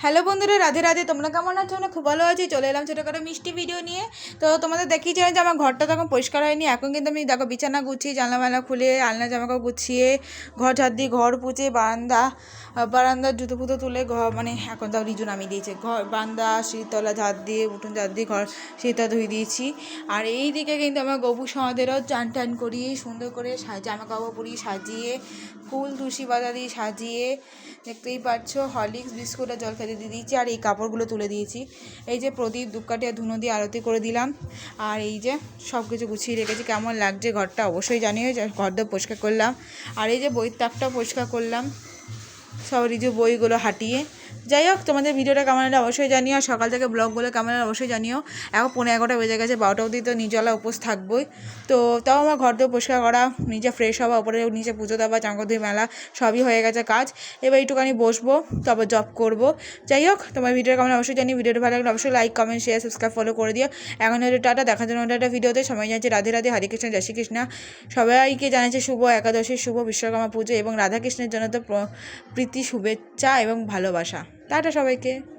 Hello বন্ধুরা, রাধে রাধে। তোমরা কেমন আছো? না খুব ভালো আছি। চলে এলাম ছোটোখাটো মিষ্টি ভিডিও নিয়ে। তো তোমাদের দেখিয়েছিলাম যে আমার ঘরটা তখন পরিষ্কার হয়নি। এখন কিন্তু আমি দেখো বিছানা গুছিয়ে, জানলা খুলে, আলনা জামাকাপড় গুছিয়ে, ঘর ঝাড় দিয়ে, ঘর পুছে, বারান্দার জুতো ফুতো তুলে ঘর মানে এখন তাও রিজু নামিয়ে দিয়েছে। ঘর বারান্দা শীতলা ঝাড় দিয়ে, উঠোন ঝাড় দিয়ে ঘর শীতলা ধুয়ে দিয়েছি। আর এই দিকে কিন্তু আমার গবু সমাদেরও চান টান করিয়ে সুন্দর করে জামাকাপড় পরিয়ে সাজিয়ে, ফুল তুলসী পাতা দিয়ে সাজিয়ে, দেখতেই পাচ্ছ হরলিক্স বিস্কুট আর জল খেতে দিয়ে দিয়েছি। আর এই কাপড়গুলো তুলে দিয়েছি। এই যে প্রদীপ ধূপকাঠি আর ধুনো দিয়ে আরতি করে দিলাম। আর এই যে সব কিছু গুছিয়ে রেখেছি। কেমন লাগছে ঘরটা অবশ্যই জানিও। ঘর দিয়ে পরিষ্কার করলাম। আর এই যে বইয়ের তাকটা পরিষ্কার করলাম সব রিজু বইগুলো হাঁটিয়ে। যাই হোক, তোমাদের ভিডিওটা কেমন হলে অবশ্যই জানিও। আর সকাল থেকে ব্লগগুলো কেমন হলে অবশ্যই জানিও। এখন 11:30 বেজে গেছে, 12টা অবধি তো নিজলা উপোস থাকবোই। তো তাও আমার ঘর দিয়ে পরিষ্কার করা, নিজে ফ্রেশ হওয়া, ওপরে নিচে পুজো দেওয়া, জামা ধুয়ে মেলা সবই হয়ে গেছে কাজ। এবার একটুখানি বসবো, তারপর জব করবো। যাই হোক, তোমার ভিডিওটা কেমন অবশ্যই জানি। ভিডিওটা ভালো লাগলে অবশ্যই like, comment, share, subscribe, follow করে দিও। এখন হলে টাটা, দেখার জন্য একটা ভিডিওতে সময় যাচ্ছে। রাধে রাধে, হরে কৃষ্ণ, জয় শ্রীকৃষ্ণ। সবাইকে জানাচ্ছে শুভ একাদশীর, শুভ বিশ্বকর্মা পুজো এবং রাধাকৃষ্ণের জন্য তো প্রীতি, শুভেচ্ছা এবং ভালোবাসা। টাটা সবাইকে।